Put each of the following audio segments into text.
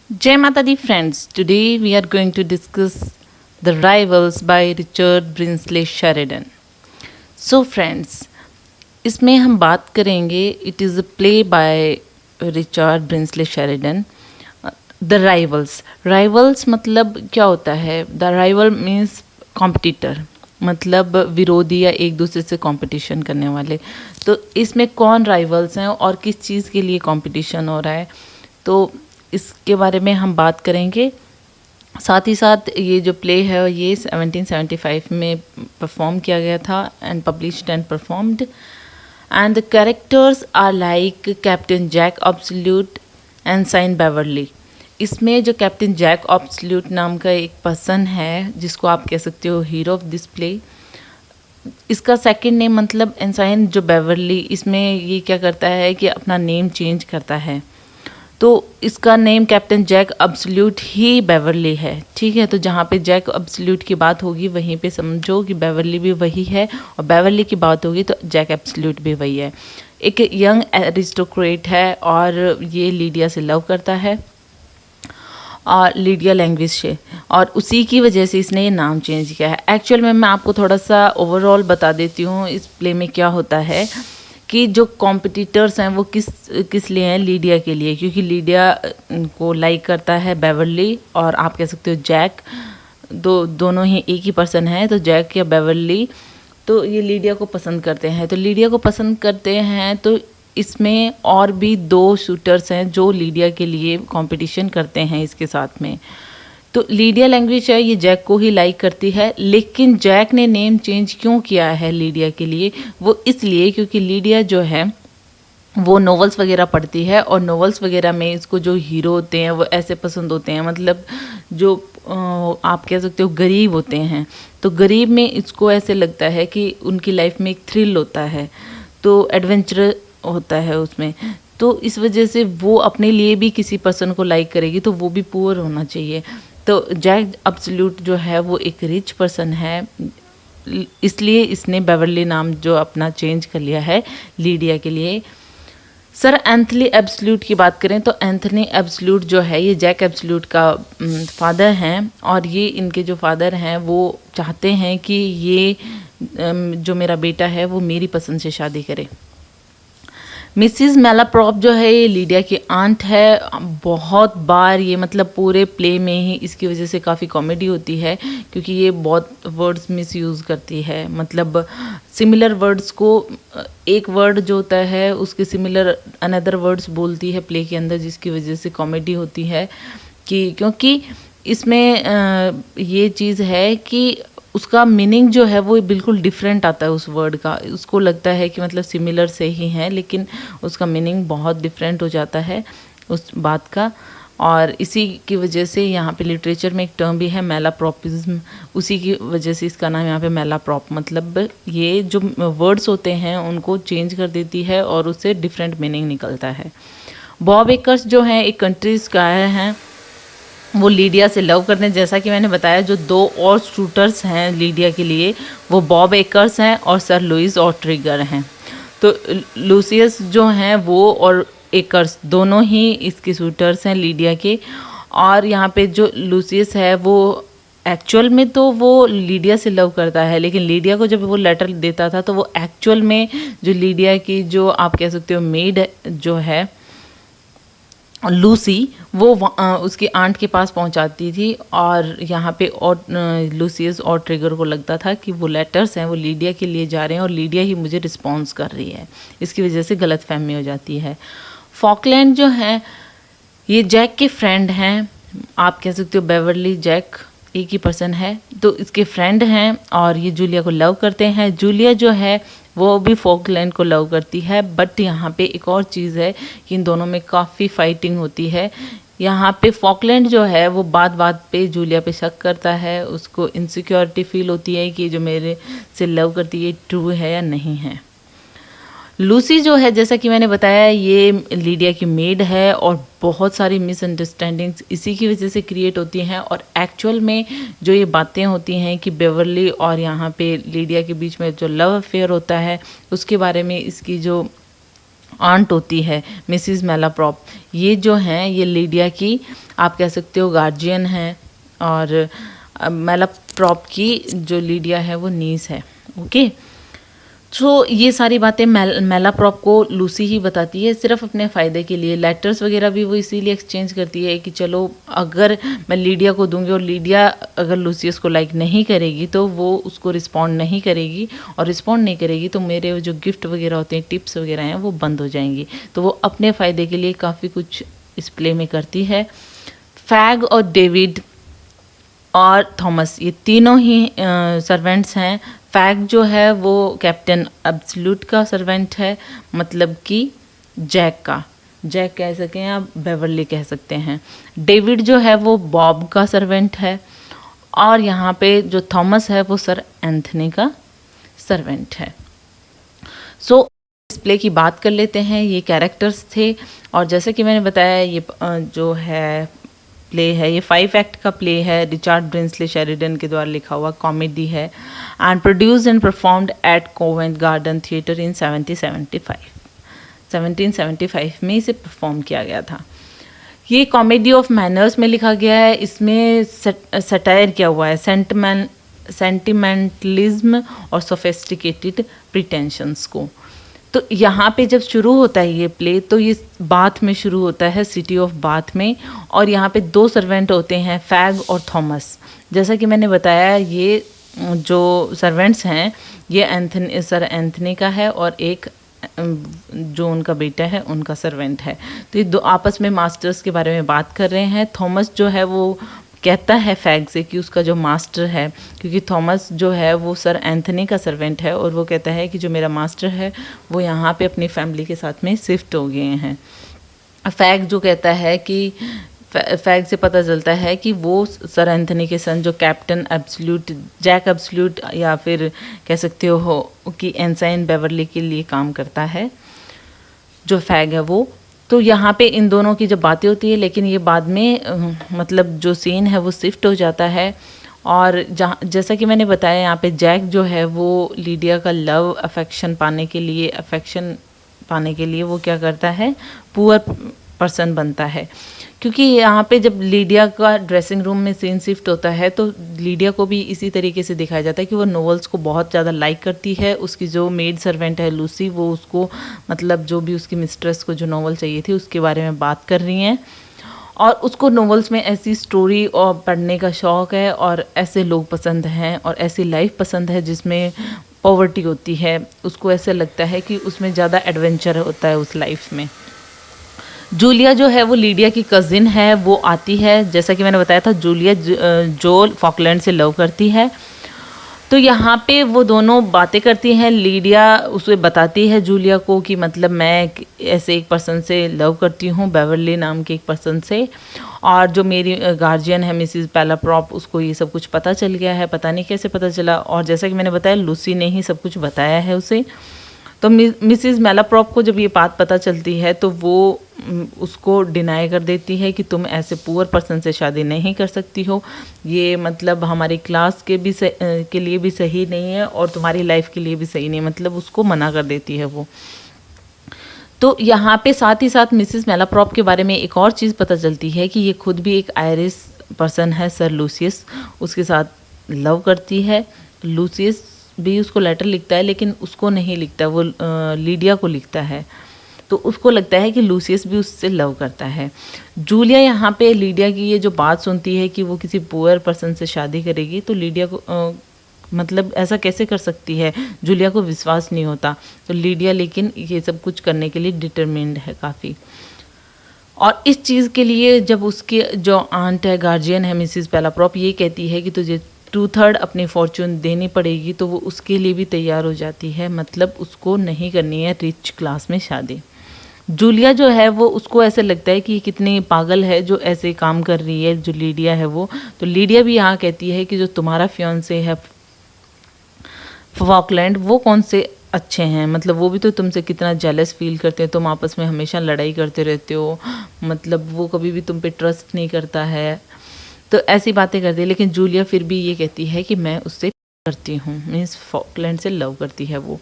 Jai Mata Di friends, today we are going to discuss The Rivals by Richard Brinsley Sheridan. So friends, इसमें हम बात करेंगे it is a play by Richard Brinsley Sheridan the Rivals. Rivals मतलब क्या होता है? The rival means competitor, मतलब विरोधी या एक दूसरे से कंपटीशन करने वाले। तो इसमें कौन राइवल्स हैं और किस चीज़ के लिए कंपटीशन हो रहा है, तो इसके बारे में हम बात करेंगे। साथ ही साथ ये जो प्ले है ये 1775 में परफॉर्म किया गया था and published and performed. And the characters are like Captain Jack Absolute and sign Beverley. इसमें जो कैप्टन जैक ऑब्सोल्यूट नाम का एक पर्सन है जिसको आप कह सकते हो हीरो ऑफ दिस प्ले, इसका सेकंड नेम मतलब एंसाइन जो बेवरली, इसमें ये क्या करता है कि अपना नेम चेंज करता है। तो इसका नेम कैप्टन जैक अब्सोल्यूट ही बेवरली है, ठीक है। तो जहाँ पे जैक अब्सोल्यूट की बात होगी वहीं पे समझो कि बेवरली भी वही है, और बेवरली की बात होगी तो जैक अब्सोल्यूट भी वही है। एक यंग एरिस्टोक्रेट है और ये लीडिया से लव करता है, और लीडिया लैंग्वेज से, और उसी की वजह से इसने ये नाम चेंज किया है। एक्चुअल में मैं आपको थोड़ा सा ओवरऑल बता देती हूँ इस प्ले में क्या होता है कि जो कॉम्पिटिटर्स हैं वो किस लिए हैं? लीडिया के लिए, क्योंकि लीडिया को लाइक करता है बेवरली और आप कह सकते हो जैक। दोनों ही एक ही पर्सन है, तो जैक या बेवरली तो ये लीडिया को पसंद करते हैं। तो लीडिया को पसंद करते हैं तो इसमें और भी दो शूटर्स हैं जो लीडिया के लिए कंपटीशन करते हैं इसके साथ में। तो लीडिया लैंग्वेज है ये जैक को ही लाइक करती है, लेकिन जैक ने नेम चेंज क्यों किया है लीडिया के लिए? वो इसलिए क्योंकि लीडिया जो है वो नॉवेल्स वगैरह पढ़ती है, और नॉवेल्स वगैरह में इसको जो हीरो होते हैं वो ऐसे पसंद होते हैं, मतलब जो आप कह सकते हो गरीब होते हैं। तो गरीब में इसको ऐसे लगता है कि उनकी लाइफ में एक थ्रिल होता है, तो एडवेंचर होता है उसमें। तो इस वजह से वो अपने लिए भी किसी पर्सन को लाइक करेगी तो वो भी पुअर होना चाहिए। तो जैक अब्सोल्यूट जो है वो एक रिच पर्सन है, इसलिए इसने बेवरली नाम जो अपना चेंज कर लिया है लीडिया के लिए। सर एंथनी एब्सोल्यूट की बात करें तो एंथनी एब्सोल्यूट जो है ये जैक एब्सोल्यूट का फादर हैं, और ये इनके जो फादर हैं वो चाहते हैं कि ये जो मेरा बेटा है वो मेरी पसंद से शादी करे। मिसिज मेलाप्रॉप जो है ये लीडिया की आंट है। बहुत बार ये मतलब पूरे प्ले में ही इसकी वजह से काफ़ी कॉमेडी होती है, क्योंकि ये बहुत वर्ड्स मिस यूज़ करती है, मतलब सिमिलर वर्ड्स को एक वर्ड जो होता है उसके सिमिलर अनदर वर्ड्स बोलती है प्ले के अंदर, जिसकी वजह से कॉमेडी होती है। कि क्योंकि इसमें ये चीज़ है कि उसका मीनिंग जो है वो बिल्कुल डिफरेंट आता है उस वर्ड का। उसको लगता है कि मतलब सिमिलर से ही है, लेकिन उसका मीनिंग बहुत डिफरेंट हो जाता है उस बात का। और इसी की वजह से यहाँ पे लिटरेचर में एक टर्म भी है मेलाप्रॉपिज्म, उसी की वजह से इसका नाम यहाँ पे मेलाप्रॉप, मतलब ये जो वर्ड्स होते हैं उनको चेंज कर देती है और उससे डिफरेंट मीनिंग निकलता है। बॉब एकर्स जो हैं एक कंट्री स्कायर हैं, वो लीडिया से लव करते हैं। जैसा कि मैंने बताया जो दो और शूटर्स हैं लीडिया के लिए वो बॉब एकर्स हैं और सर लुइस और ट्रिगर हैं। तो लूसियस जो हैं वो और एकर्स दोनों ही इसके शूटर्स हैं लीडिया के। और यहाँ पे जो लूसियस है वो एक्चुअल में तो वो लीडिया से लव करता है, लेकिन लीडिया को जब वो लेटर देता था तो वो एक्चुअल में जो लीडिया की जो आप कह सकते हो मेड जो है लूसी, वो उसकी आंट के पास पहुंचाती थी। और यहाँ पे और लूसियस और ट्रिगर को लगता था कि वो लेटर्स हैं वो लीडिया के लिए जा रहे हैं और लीडिया ही मुझे रिस्पॉन्स कर रही है, इसकी वजह से गलतफहमी हो जाती है। फॉकलैंड जो है ये जैक के फ्रेंड हैं, आप कह सकते हो बेवरली जैक एक ही पर्सन है, तो इसके फ्रेंड हैं और ये जूलिया को लव करते हैं। जूलिया जो है वो भी फॉकलैंड को लव करती है, बट यहाँ पे एक और चीज़ है कि इन दोनों में काफ़ी फाइटिंग होती है। यहाँ पे फॉकलैंड जो है वो बात बात पे जूलिया पे शक करता है, उसको इनसिक्योरिटी फील होती है कि जो मेरे से लव करती है ट्रू है या नहीं है। लूसी जो है जैसा कि मैंने बताया ये लीडिया की मेड है, और बहुत सारी मिसअंडरस्टैंडिंग्स इसी की वजह से क्रिएट होती हैं। और एक्चुअल में जो ये बातें होती हैं कि बेवरली और यहाँ पे लीडिया के बीच में जो लव अफेयर होता है उसके बारे में इसकी जो आंट होती है मिसिस मेलाप्रॉप, ये जो हैं ये लीडिया की आप कह सकते हो गार्जियन है, और मेलाप्रॉप की जो लीडिया है वो नीस है। ओके, तो ये सारी बातें मेलाप्रॉप को लूसी ही बताती है सिर्फ अपने फ़ायदे के लिए। लेटर्स वगैरह भी वो इसीलिए एक्सचेंज करती है कि चलो अगर मैं लीडिया को दूंगी और लीडिया अगर लूसियस को लाइक नहीं करेगी तो वो उसको रिस्पॉन्ड नहीं करेगी, और रिस्पॉन्ड नहीं करेगी तो मेरे जो गिफ्ट वगैरह होते हैं, टिप्स वगैरह हैं, वो बंद हो जाएंगी। तो वो अपने फ़ायदे के लिए काफ़ी कुछ इस प्ले में करती है। फैग और डेविड और थॉमस ये तीनों ही सर्वेंट्स हैं। फैग जो है वो कैप्टन एब्सोल्यूट का सर्वेंट है, मतलब कि जैक का, जैक कह सकें या बेवर्ली कह सकते हैं। डेविड जो है वो बॉब का सर्वेंट है, और यहाँ पे जो थॉमस है वो सर एंथनी का सर्वेंट है। सो इस प्ले की बात कर लेते हैं। ये कैरेक्टर्स थे, और जैसे कि मैंने बताया ये जो है प्ले है ये 5 एक्ट का प्ले है, रिचर्ड ब्रिंसले शेरिडन के द्वारा लिखा हुआ कॉमेडी है, and produced and performed at Covent Garden theatre in 1775 में इसे परफॉर्म किया गया था। ये कॉमेडी ऑफ मैनर्स में लिखा गया है। इसमें सटायर किया हुआ है सेंटिमेंटलिज्म और सोफिस्टिकेटेड प्रिटेंशंस को। तो यहाँ पे जब शुरू होता है ये प्ले तो ये बाथ में शुरू होता है, सिटी ऑफ बाथ में, और यहाँ पे 2 सर्वेंट होते हैं, फैग और थॉमस। जैसा कि मैंने बताया ये जो सर्वेंट्स हैं ये सर एंथनी का है, और एक जो उनका बेटा है उनका सर्वेंट है। तो ये 2 आपस में मास्टर्स के बारे में बात कर रहे हैं। थॉमस जो है वो कहता है फैग से कि उसका जो मास्टर है, क्योंकि थॉमस जो है वो सर एंथनी का सर्वेंट है, और वो कहता है कि जो मेरा मास्टर है वो यहाँ पे अपनी फैमिली के साथ में शिफ्ट हो गए हैं। फैग जो कहता है कि फैग से पता चलता है कि वो सर एंथनी के सन जो कैप्टन एब्सोल्यूट जैक एब्सोल्यूट या फिर कह सकते हो कि एनसाइन बेवर्ली के लिए काम करता है, जो फैग है वो। तो यहाँ पे इन दोनों की जब बातें होती है, लेकिन ये बाद में मतलब जो सीन है वो शिफ्ट हो जाता है, और जैसा कि मैंने बताया यहाँ पे जैक जो है वो लीडिया का अफेक्शन पाने के लिए वो क्या करता है, पुअर पर्सन बनता है। क्योंकि यहाँ पे जब लीडिया का ड्रेसिंग रूम में सीन शिफ्ट होता है तो लीडिया को भी इसी तरीके से दिखाया जाता है कि वो नॉवेल्स को बहुत ज़्यादा लाइक करती है। उसकी जो मेड सर्वेंट है लूसी, वो उसको मतलब जो भी उसकी मिस्ट्रेस को जो नॉवल चाहिए थी उसके बारे में बात कर रही हैं, और उसको नॉवेल्स में ऐसी स्टोरी और पढ़ने का शौक़ है, और ऐसे लोग पसंद हैं और ऐसी लाइफ पसंद है जिसमें पॉवर्टी होती है। उसको ऐसे लगता है कि उसमें ज़्यादा एडवेंचर होता है उस लाइफ में। जूलिया जो है वो लीडिया की कज़िन है, वो आती है। जैसा कि मैंने बताया था जूलिया जो फॉकलैंड से लव करती है। तो यहाँ पे वो दोनों बातें करती हैं। लीडिया उसे बताती है जूलिया को कि मतलब मैं ऐसे एक पर्सन से लव करती हूँ, बेवर्ली नाम के एक पर्सन से, और जो मेरी गार्जियन है मिसिस मेलाप्रॉप उसको ये सब कुछ पता चल गया है, पता नहीं कैसे पता चला। और जैसा कि मैंने बताया लूसी ने ही सब कुछ बताया है उसे। तो मिसिस मेलाप्रॉप को जब ये बात पता चलती है तो वो उसको डिनाई कर देती है कि तुम ऐसे पुअर पर्सन से शादी नहीं कर सकती हो, ये मतलब हमारी क्लास के लिए भी सही नहीं है और तुम्हारी लाइफ के लिए भी सही नहीं, मतलब उसको मना कर देती है वो। तो यहाँ पे साथ ही साथ मिसिस मेलाप्रॉप के बारे में एक और चीज़ पता चलती है कि ये खुद भी एक आयरिश पर्सन है, सर लूसियस उसके साथ लव करती है। लूसियस भी उसको लेटर लिखता है लेकिन उसको नहीं लिखता, वो लीडिया को लिखता है। तो उसको लगता है कि लूसियस भी उससे लव करता है। जूलिया यहाँ पे लीडिया की ये जो बात सुनती है कि वो किसी पुअर पर्सन से शादी करेगी, तो लीडिया को मतलब ऐसा कैसे कर सकती है, जूलिया को विश्वास नहीं होता। तो लीडिया लेकिन ये सब कुछ करने के लिए डिटरमिन्ड है काफ़ी। और इस चीज़ के लिए जब उसके जो आंट है, गार्जियन है मिसिस मेलाप्रॉप, ये कहती है कि तुझे 2/3 अपनी फॉर्चून देनी पड़ेगी, तो वो उसके लिए भी तैयार हो जाती है। मतलब उसको नहीं करनी है रिच क्लास में शादी। जूलिया जो है वो उसको ऐसे लगता है कि ये कितनी पागल है जो ऐसे काम कर रही है, जो लीडिया है वो। तो लीडिया भी यहाँ कहती है कि जो तुम्हारा फियांसे है फॉकलैंड वो कौन से अच्छे हैं, मतलब वो भी तो तुमसे कितना जेलस फील करते हैं, तुम आपस में हमेशा लड़ाई करते रहते हो, मतलब वो कभी भी तुम पे ट्रस्ट नहीं करता है। तो ऐसी बातें करती है। लेकिन जूलिया फिर भी ये कहती है कि मैं उससे करती हूँ, मीन्स फॉकलैंड से लव करती है वो।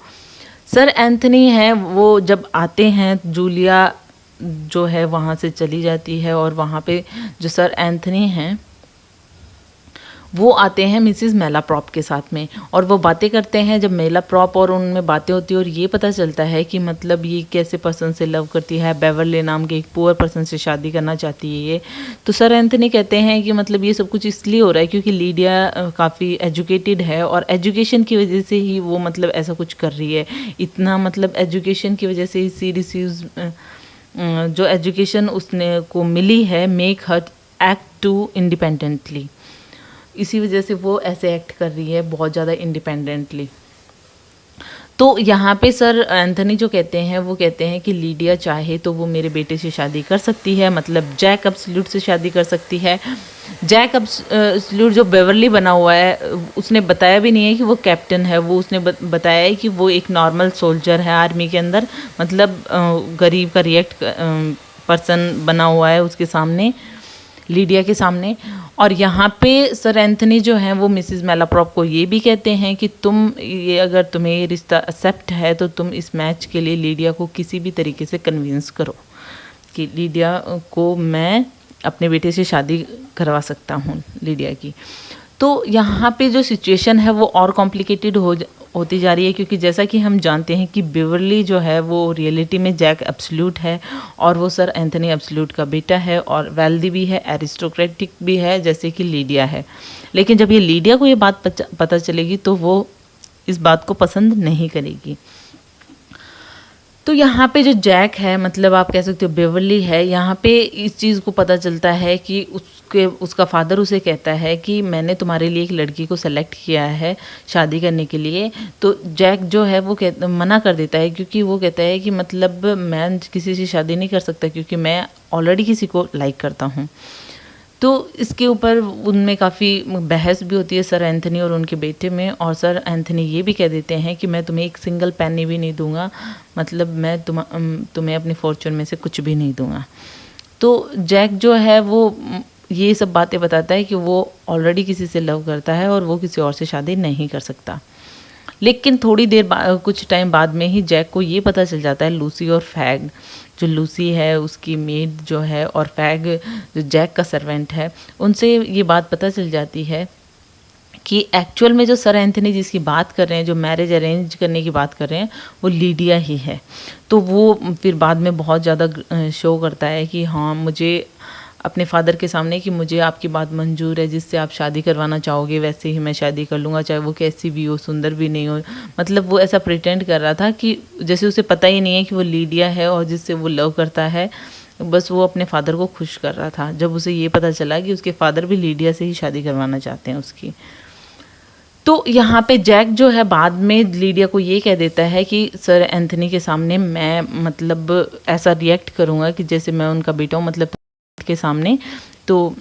सर एंथनी है वो जब आते हैं, जूलिया जो है वहाँ से चली जाती है और वहाँ पे जो सर एंथनी हैं वो आते हैं मिसिस मेलाप्रॉप के साथ में, और वो बातें करते हैं। जब मेलाप्रॉप और उनमें बातें होती है और ये पता चलता है कि मतलब ये कैसे पर्सन से लव करती है, बेवरली नाम के एक पुअर पर्सन से शादी करना चाहती है ये, तो सर एंथनी कहते हैं कि मतलब ये सब कुछ इसलिए हो रहा है क्योंकि लीडिया काफ़ी एजुकेटेड है और एजुकेशन की वजह से ही वो मतलब ऐसा कुछ कर रही है। इतना मतलब एजुकेशन की वजह से ही सी रिसीव्स जो एजुकेशन उसने को मिली है, make her act to independently, इसी वजह से वो ऐसे एक्ट कर रही है बहुत ज़्यादा इंडिपेंडेंटली। तो यहाँ पे सर एंथनी जो कहते हैं वो कहते हैं कि लीडिया चाहे तो वो मेरे बेटे से शादी कर सकती है, मतलब जैक एब्सोल्यूट से शादी कर सकती है। जैक एब्सोल्यूट जो बेवरली बना हुआ है, उसने बताया भी नहीं है कि वो कैप्टन है, वो उसने बताया है कि वो एक नॉर्मल सोल्जर है आर्मी के अंदर, मतलब गरीब का रिएक्ट पर्सन बना हुआ है उसके सामने, लीडिया के सामने। और यहाँ पे सर एंथनी जो हैं वो मिसिस मेलाप्रॉप को ये भी कहते हैं कि तुम ये अगर तुम्हें ये रिश्ता एक्सेप्ट है तो तुम इस मैच के लिए लीडिया को किसी भी तरीके से कन्विंस करो कि लीडिया को मैं अपने बेटे से शादी करवा सकता हूँ लीडिया की। तो यहाँ पे जो सिचुएशन है वो और कॉम्प्लिकेटेड होती जा रही है, क्योंकि जैसा कि हम जानते हैं कि बेवरली जो है वो रियलिटी में जैक एब्सोल्यूट है और वो सर एंथनी एब्सोल्यूट का बेटा है और वेल्दी भी है, एरिस्टोक्रेटिक भी है जैसे कि लीडिया है। लेकिन जब ये लीडिया को ये बात पता चलेगी तो वो इस बात को पसंद नहीं करेगी। तो यहाँ पे जो जैक है, मतलब आप कह सकते हो बेवरली है, यहाँ पे इस चीज़ को पता चलता है कि उसका फादर उसे कहता है कि मैंने तुम्हारे लिए एक लड़की को सेलेक्ट किया है शादी करने के लिए। तो जैक जो है वो मना कर देता है, क्योंकि वो कहता है कि मतलब मैं किसी से शादी नहीं कर सकता क्योंकि मैं ऑलरेडी किसी को लाइक करता हूँ। तो इसके ऊपर उनमें काफ़ी बहस भी होती है सर एंथनी और उनके बेटे में, और सर एंथनी ये भी कह देते हैं कि मैं तुम्हें एक सिंगल पेनी भी नहीं दूंगा, मतलब मैं तुम्हें अपनी फॉर्चून में से कुछ भी नहीं दूंगा। तो जैक जो है वो ये सब बातें बताता है कि वो ऑलरेडी किसी से लव करता है और वो किसी और से शादी नहीं कर सकता। लेकिन थोड़ी देर कुछ टाइम बाद में ही जैक को ये पता चल जाता है, लूसी और फैग, जो लूसी है उसकी मेड जो है और फैग जो जैक का सर्वेंट है, उनसे ये बात पता चल जाती है कि एक्चुअल में जो सर एंथनी जिसकी बात कर रहे हैं, जो मैरिज अरेंज करने की बात कर रहे हैं, वो लीडिया ही है। तो वो फिर बाद में बहुत ज़्यादा शो करता है कि हाँ मुझे अपने फादर के सामने कि मुझे आपकी बात मंजूर है, जिससे आप शादी करवाना चाहोगे वैसे ही मैं शादी कर लूँगा, चाहे वो कैसी भी हो, सुंदर भी नहीं हो। मतलब वो ऐसा प्रिटेंड कर रहा था कि जैसे उसे पता ही नहीं है कि वो लीडिया है और जिससे वो लव करता है, बस वो अपने फादर को खुश कर रहा था। जब उसे ये पता चला कि उसके फादर भी लीडिया से ही शादी करवाना चाहते हैं उसकी, तो यहाँ पे जैक जो है बाद में लीडिया को ये कह देता है कि सर एंथनी के सामने मैं मतलब ऐसा रिएक्ट करूँगा कि जैसे मैं उनका बेटा हूँ, मतलब के सामने, तो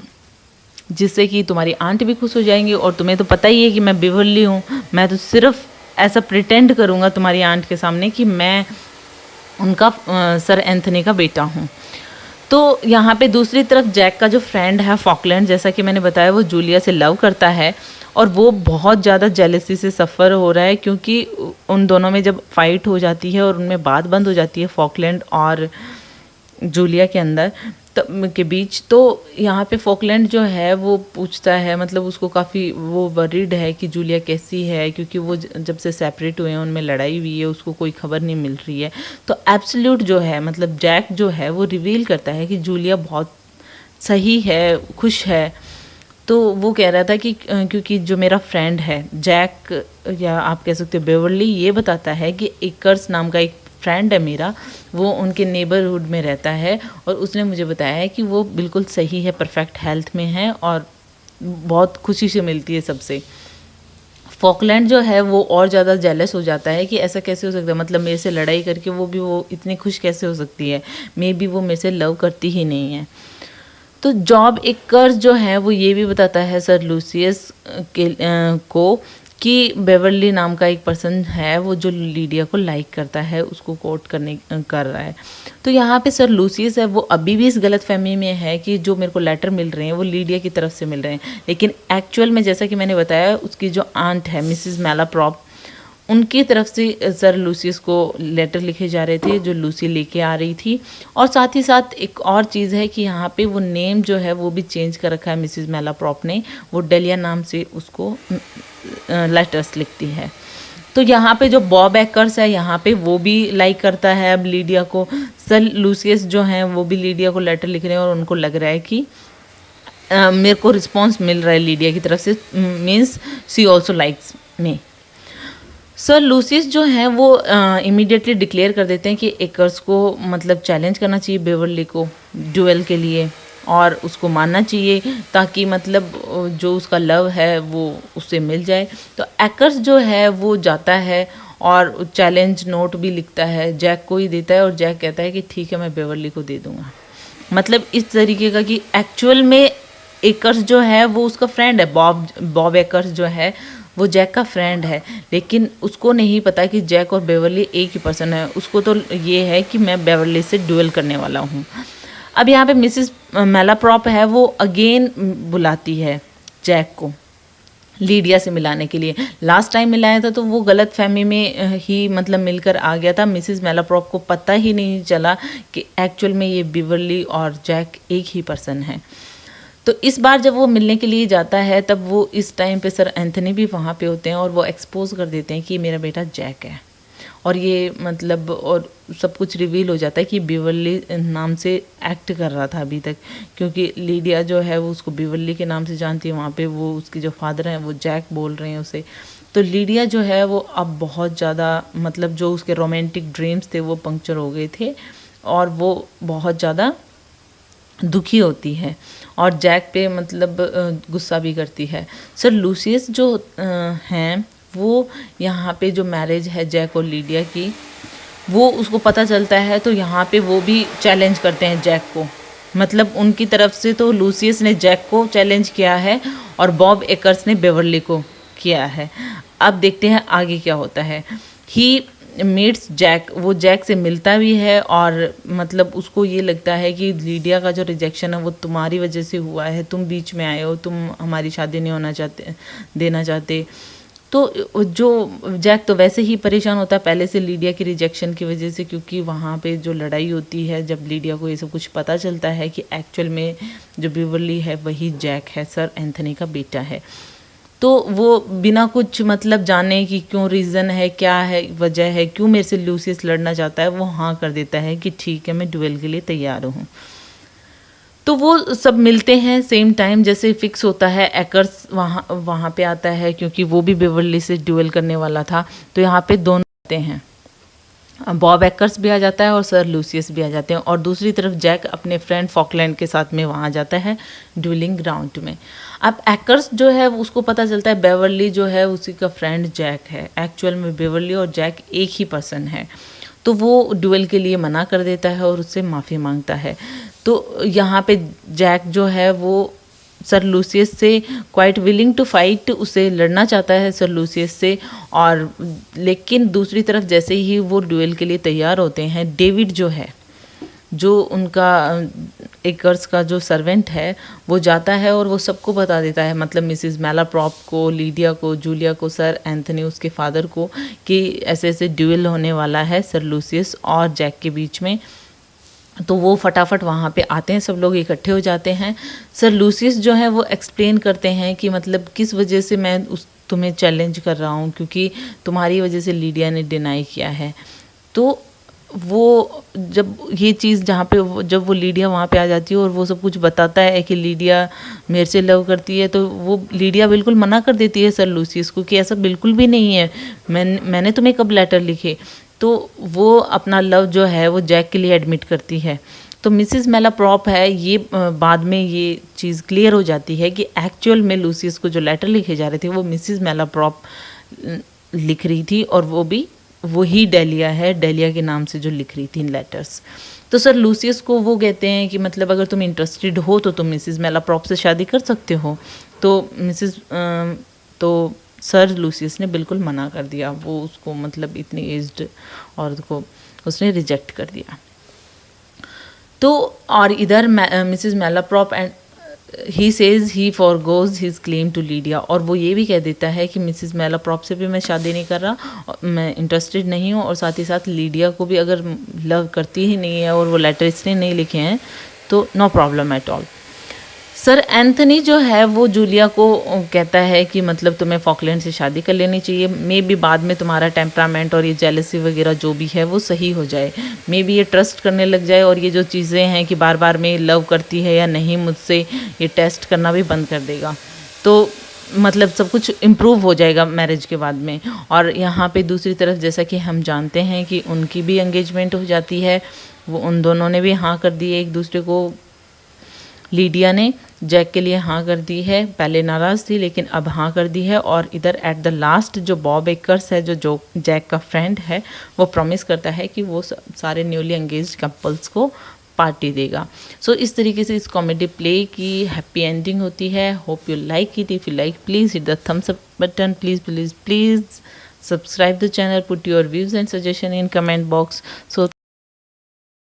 जिससे कि तुम्हारी आंट भी खुश हो जाएंगी, और तुम्हें तो पता ही है कि मैं बेवरली हूँ, मैं तो सिर्फ ऐसा प्रिटेंड करूँगा तुम्हारी आंट के सामने कि मैं उनका सर एंथनी का बेटा हूँ। तो यहाँ पे दूसरी तरफ जैक का जो फ्रेंड है फॉकलैंड, जैसा कि मैंने बताया वो जूलिया से लव करता है और वो बहुत ज़्यादा जेलसी से सफ़र हो रहा है, क्योंकि उन दोनों में जब फाइट हो जाती है और उनमें बात बंद हो जाती है फॉकलैंड और जूलिया के अंदर के बीच, तो यहाँ पे फॉकलैंड जो है वो पूछता है, मतलब उसको काफ़ी वो वरीड है कि जूलिया कैसी है, क्योंकि वो जब से सेपरेट हुए हैं उनमें लड़ाई हुई है, उसको कोई खबर नहीं मिल रही है। तो एब्सोल्यूट जो है, मतलब जैक जो है वो रिवील करता है कि जूलिया बहुत सही है, खुश है। तो वो कह रहा था कि क्योंकि जो मेरा फ्रेंड है जैक, या आप कह सकते हो बेवरली, ये बताता है कि एकर्स नाम का एक फ्रेंड है मेरा, वो उनके नेबरहुड में रहता है और उसने मुझे बताया है कि वो बिल्कुल सही है, परफेक्ट हेल्थ में है और बहुत खुशी से मिलती है सबसे। फॉकलैंड जो है वो और ज़्यादा जेलस हो जाता है कि ऐसा कैसे हो सकता है, मतलब मेरे से लड़ाई करके वो इतनी खुश कैसे हो सकती है, मे बी वो मेरे से लव करती ही नहीं है। तो जॉब एकर्स जो है वो ये भी बताता है सर लूसियस को कि बेवरली नाम का एक पर्सन है वो जो लीडिया को लाइक करता है, उसको कोर्ट कर रहा है। तो यहाँ पे सर लूसियस है वो अभी भी इस गलतफहमी में है कि जो मेरे को लेटर मिल रहे हैं वो लीडिया की तरफ से मिल रहे हैं, लेकिन एक्चुअल में जैसा कि मैंने बताया उसकी जो आंट है मिसिस मेलाप्रॉप, उनकी तरफ से सर लूसियस को लेटर लिखे जा रहे थे जो लूसी लेके आ रही थी। और साथ ही साथ एक और चीज़ है कि यहाँ पे वो नेम जो है वो भी चेंज कर रखा है मिसिज़ मेलाप्रॉप ने, वो डेलिया नाम से उसको लेटर्स लिखती है। तो यहाँ पे जो बॉब एकर्स है यहाँ पे वो भी लाइक करता है अब लीडिया को। सर लूसियस जो हैं वो भी लीडिया को लेटर लिख रहे हैं और उनको लग रहा है कि मेरे को रिस्पॉन्स मिल रहा है लीडिया की तरफ से, means she also likes me. Sir Lucius जो हैं वो इमीडिएटली डिक्लेयर कर देते हैं कि एकर्स को मतलब चैलेंज करना चाहिए बेवर्ली को ड्यूएल के लिए और उसको मानना चाहिए ताकि मतलब जो उसका लव है वो उससे मिल जाए। तो एकर्स जो है वो जाता है और चैलेंज नोट भी लिखता है, जैक को ही देता है और जैक कहता है कि ठीक है मैं बेवर्ली को दे दूँगा। मतलब इस तरीके का कि एक्चुअल में एकर्स जो है वो उसका फ्रेंड है, बॉब एकर्स जो है वो जैक का फ्रेंड है, लेकिन उसको नहीं पता कि जैक और बेवर्ली एक ही पर्सन है। उसको तो ये है कि मैं बेवर्ली से ड्यूएल करने वाला हूँ। अब यहाँ पे मिसिस मेलाप्रॉप है वो अगेन बुलाती है जैक को लीडिया से मिलाने के लिए। लास्ट टाइम मिलाया था तो वो गलत फहमी में ही मतलब मिलकर आ गया था, मिसिस मेलाप्रॉप को पता ही नहीं चला कि एक्चुअल में ये बेवर्ली और जैक एक ही पर्सन है। तो इस बार जब वो मिलने के लिए जाता है तब वो इस टाइम पे सर एंथनी भी वहाँ पे होते हैं और वो एक्सपोज कर देते हैं कि मेरा बेटा जैक है और ये मतलब और सब कुछ रिवील हो जाता है कि बेवर्ली नाम से एक्ट कर रहा था अभी तक, क्योंकि लीडिया जो है वो उसको बेवर्ली के नाम से जानती है। वहाँ पे वो उसके जो फादर हैं वो जैक बोल रहे हैं उसे। तो लीडिया जो है वो अब बहुत ज़्यादा मतलब जो उसके रोमांटिक ड्रीम्स थे वो पंक्चर हो गए थे और वो बहुत ज़्यादा दुखी होती है और जैक पे मतलब गुस्सा भी करती है। सर लूसियस जो हैं वो यहाँ पे जो मैरिज है जैक और लीडिया की वो उसको पता चलता है तो यहाँ पे वो भी चैलेंज करते हैं जैक को। मतलब उनकी तरफ से तो लूसियस ने जैक को चैलेंज किया है और बॉब एकर्स ने बेवर्ली को किया है। अब देखते हैं आगे क्या होता है। ही मीट्स जैक, वो जैक से मिलता भी है और मतलब उसको ये लगता है कि लीडिया का जो रिजेक्शन है वो तुम्हारी वजह से हुआ है, तुम बीच में आए हो, तुम हमारी शादी नहीं होना चाहते देना चाहते। तो जो जैक तो वैसे ही परेशान होता है पहले से लीडिया की रिजेक्शन की वजह से, क्योंकि वहाँ पे जो लड़ाई होती है जब लीडिया को ये सब कुछ पता चलता है कि एक्चुअल में जो बेवर्ली है वही जैक है, सर एंथनी का बेटा है। तो वो बिना कुछ मतलब जाने कि क्यों रीज़न है, क्या है वजह है, क्यों मेरे से लूसियस लड़ना चाहता है, वो हाँ कर देता है कि ठीक है मैं ड्यूएल के लिए तैयार हूँ। तो वो सब मिलते हैं सेम टाइम, जैसे फिक्स होता है एकर्स वहाँ पे आता है क्योंकि वो भी बेवर्ली से ड्यूएल करने वाला था। तो यहाँ पे दोनों आते हैं, बॉब एकर्स भी आ जाता है और सर लूसियस भी आ जाते हैं और दूसरी तरफ जैक अपने फ्रेंड फॉकलैंड के साथ में वहाँ जाता है ड्यूलिंग ग्राउंड में। अब एकर्स जो है उसको पता चलता है बेवर्ली जो है उसी का फ्रेंड जैक है, एक्चुअल में बेवर्ली और जैक एक ही पर्सन है। तो वो ड्यूएल के लिए मना कर देता है और उससे माफ़ी मांगता है। तो यहाँ पे जैक जो है वो सर लूसियस से क्वाइट विलिंग टू फाइट, उसे लड़ना चाहता है सर लूसियस से। और लेकिन दूसरी तरफ जैसे ही वो ड्यूएल के लिए तैयार होते हैं, डेविड जो है जो उनका एकर्स का जो सर्वेंट है वो जाता है और वो सबको बता देता है, मतलब मिसिस मेलाप्रॉप को, लीडिया को, जूलिया को, सर एंथनी उसके फादर को, कि ऐसे ऐसे ड्यूएल होने वाला है सर लूसियस और जैक के बीच में। तो वो फटाफट वहाँ पे आते हैं, सब लोग इकट्ठे हो जाते हैं। सर लूसियस जो है वो एक्सप्लेन करते हैं कि मतलब किस वजह से मैं तुम्हें चैलेंज कर रहा हूँ, क्योंकि तुम्हारी वजह से लीडिया ने डिनाई किया है। तो वो जब ये चीज़ जहाँ पे जब वो लीडिया वहाँ पे आ जाती है और वो सब कुछ बताता है कि लीडिया मेरे से लव करती है, तो वो लीडिया बिल्कुल मना कर देती है सर लूसियस को कि ऐसा बिल्कुल भी नहीं है, मैंने तुम्हें कब लेटर लिखे। तो वो अपना लव जो है वो जैक के लिए एडमिट करती है। तो मिसिस मेलाप्रॉप है ये बाद में ये चीज़ क्लियर हो जाती है कि एक्चुअल में लूसियस को जो लेटर लिखे जा रहे थे वो मिसिस मेलाप्रॉप लिख रही थी और वो भी वही डेलिया है, डेलिया के नाम से जो लिख रही थी इन लेटर्स। तो सर लूसियस को वो कहते हैं कि मतलब अगर तुम इंटरेस्टेड हो तो तुम मिसिस मेलाप्रॉप से शादी कर सकते हो। तो सर लूसियस ने बिल्कुल मना कर दिया, वो उसको मतलब इतनी एज्ड औरत को उसने रिजेक्ट कर दिया। तो और इधर Mrs Malaprop and he says he forgoes his claim to Lydia, और वो ये भी कह देता है कि मिसिस मेलाप्रॉप से भी मैं शादी नहीं कर रहा, मैं इंटरेस्टेड नहीं हूँ, और साथ ही साथ लीडिया को भी अगर लव करती ही नहीं है और वो लेटर इसने नहीं लिखे हैं तो no problem at all. Sir Anthony जो है वो जूलिया को कहता है कि मतलब तुम्हें फॉकलैंड से शादी कर लेनी चाहिए, मे बी बाद में तुम्हारा टेम्परामेंट और ये जेलसी वगैरह जो भी है वो सही हो जाए, मे बी ये ट्रस्ट करने लग जाए, और ये जो चीज़ें हैं कि बार बार में लव करती है या नहीं मुझसे, ये टेस्ट करना भी बंद कर देगा, तो मतलब सब कुछ इम्प्रूव हो जाएगा मैरिज के बाद में। और यहाँ पे दूसरी तरफ जैसा कि हम जानते हैं कि उनकी भी एंगेजमेंट हो जाती है, वो उन दोनों ने भी हाँ कर दी है एक दूसरे को। लीडिया ने जैक के लिए हाँ कर दी है, पहले नाराज़ थी लेकिन अब हाँ कर दी है, और इधर एट द लास्ट जो बॉब एकर्स है जो जैक का फ्रेंड है वो प्रॉमिस करता है कि वो सारे न्यूली एंगेज्ड कपल्स को पार्टी देगा। सो इस तरीके से इस कॉमेडी प्ले की हैप्पी एंडिंग होती है। Hope you like it, if you like please hit the thumbs up button, please subscribe the channel, put your views and suggestion in comment box. So